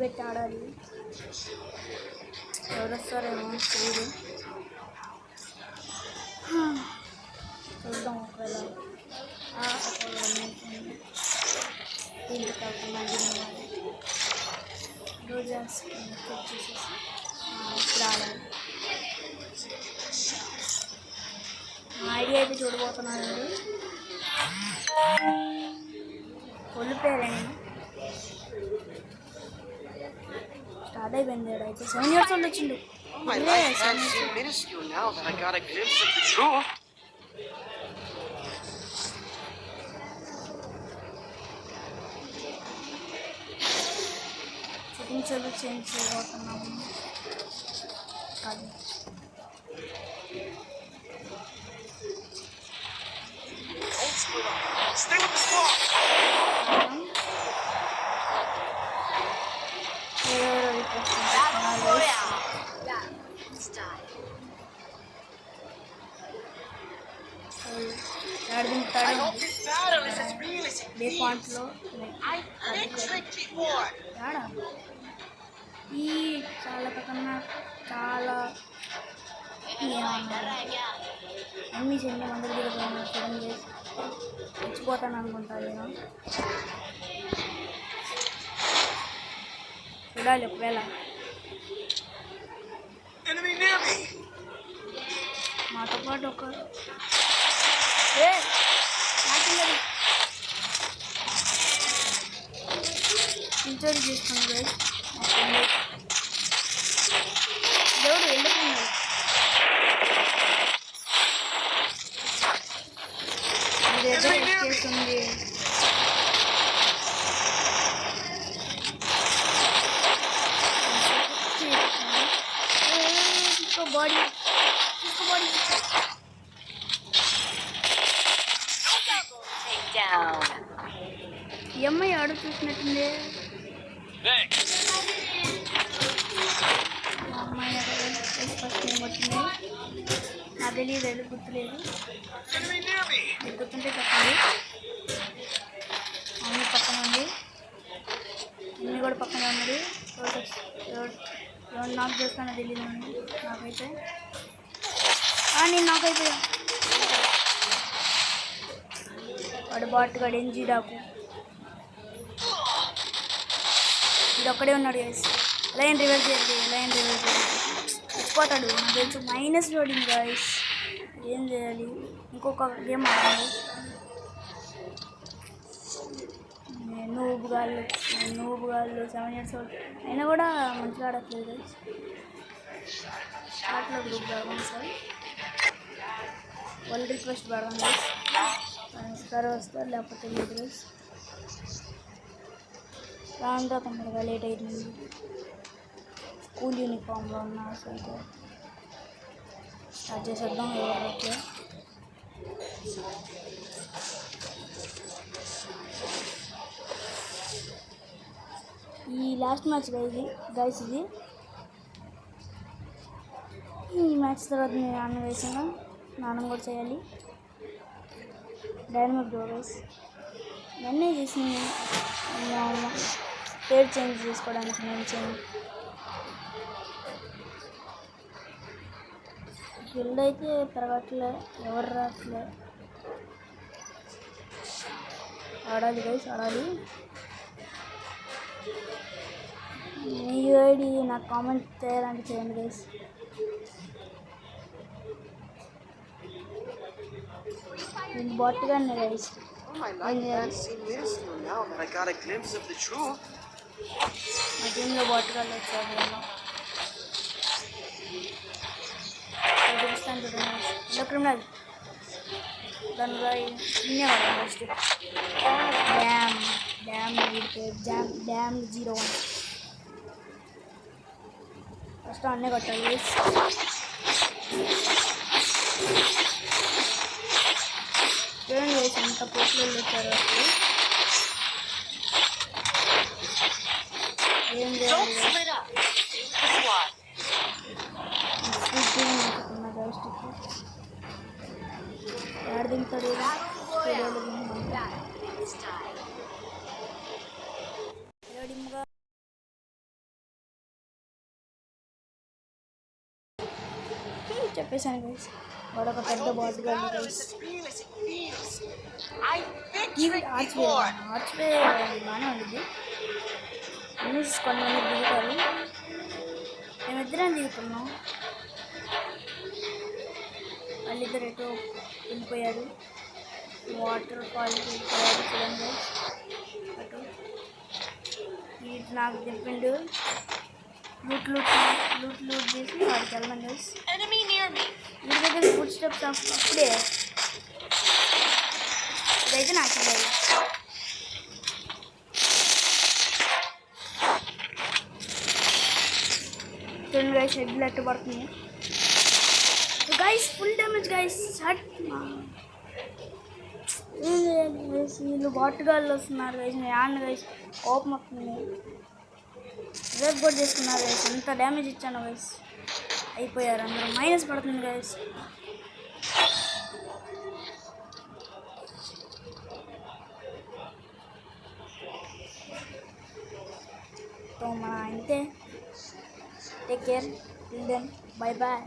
పెట్టి ఆడాలి. ఎవరు వస్తారేమో తెలియదు. చూద్దాం ఒకవేళ దీనికి కాకుండా రోజా చెక్ చేసేసి ఇప్పుడు ఆడాలి. ఐడియా అయితే చూడబోతున్నానండి. ఒళ్ళు పేరేంటి స్టార్ట్ అయిపోయింది. అయితే 7 years old వచ్చిండు. సెట్టింగ్స్ అవి చేంజ్ చేయబోతున్నాము. అది డిఫాల్ట్లో ఈ చాలా కన్నా చాలా అన్ని చిన్న మందులు చూడండి చచ్చిపోతాను అనుకుంటా. నేను చూడాలి ఒకవేళ మాతో పాటు ఒక ఇంచోడి చేసుకోండి. దేవుడు వెళ్ళిపోయింది. చేస్తుంది బాడీ బాడీ ఈ అమ్మాయి ఆడు చూసినట్టుంది. అమ్మాయి ఫస్ట్ ఏం కొట్టింది నాకు తెలియదు, గుర్తులేదు. గుర్తుంటే చెప్పండి. అమ్మాయి పక్కన ఉంది, అమ్మాయి కూడా పక్కన ఉన్నది. ఎవరు నాకు చేస్తానో తెలియదు నాకైతే. నేను నాకైపోయా. వాడు బాటుగాడు ఎంజీ డాకు ఇది ఒక్కడే ఉన్నాడు. గైస్ లైన్ రివర్స్ చేయాలి, లైన్ రివర్స్ చేయాలి. చచ్చిపోతాడు నాకు తెలుసు. Minus loading guys. ఏం చేయాలి? ఇంకొక గేమ్ ఆడాలి. నూబు గాళ్ళు 7 years old అయినా కూడా మంచిగా ఆడట్లేదు గైస్. ఆటలో గ్రూప్ ఆడదాం సార్. వాళ్ళు రిక్వెస్ట్ పడదాం గైస్. ఇస్తారు వస్తారు లేకపోతే లేదు గైస్. రాంగా తొందరగా లేట్ అవుతుంది. స్కూల్ యూనిఫామ్లో ఉన్నా అసలు స్టార్ట్ చేసేద్దాం. ఎవరైతే ఈ లాస్ట్ మ్యాచ్ గైస్ ఇది. ఈ మ్యాచ్ తర్వాత నేను నాన్న వేసాను, నాన్న కూడా చేయాలి. డైనమిక్ డో గైస్ ఇవన్నీ చేసి పేరు చేంజ్ చేసుకోవడానికి నేను చేయండి. గిల్డ్ అయితే పెరగట్లే, ఎవరు రావట్లే. ఆడాలి గైస్, ఆడాలి. మీ ఐడి నాకు కామెంట్ చేయాలంటే చేయండి గైస్. నేను బాట్గానే గైస్. మా టీంలో బాట్గాలు వచ్చారు. చూపిస్తాను చూడండి. హలో క్రిమినల్ దానిలో వినేవాడు ఫస్ట్ డ్యామ్ 01 ఫస్ట్ అన్నీ కొట్టాలి. చూడండి వేసి అంత పోస్టులు వచ్చారు. అసలు ఏం చేయాలి? దింతాడు చంపేశాను గైస్. వాడు ఒక పెద్ద బాస్ గాడు గైస్. ఆర్చ్వే బాగానే ఉంటుంది. న్యూస్ కొంతమంది దిగుతారు. మేమిద్దరం దిగుతున్నాం. వాళ్ళిద్దరు ఎటో వెళ్ళిపోయారు. వాటర్ ఫాల్ వెళ్ళిపోయారు చూడండి. అటు వీటి నాకు చెప్పిండు లూట్ చేసి వాడికి వెళ్దాం గైస్. వీడి దగ్గర ఫుడ్ స్టెప్స్ అప్పుడే ఇదైతే నాకు లేదు. చూడండి గైస్, హెడ్లు అట్టు పడుతుంది గైస్. Full damage guys. ఏం చేయాలి గైస్, వీళ్ళు బాటుగాళ్ళు వస్తున్నారు గైస్. నేను ఆడిన గైస్, కోపం వస్తుంది. రేపు కూడా చేసుకున్నారు గైస్. ఎంత డ్యామేజ్ ఇచ్చాను గైస్. అయిపోయారు అందరూ. మైనస్ పడుతుంది గైస్. సో మన అంతే. Take care. Till then bye bye.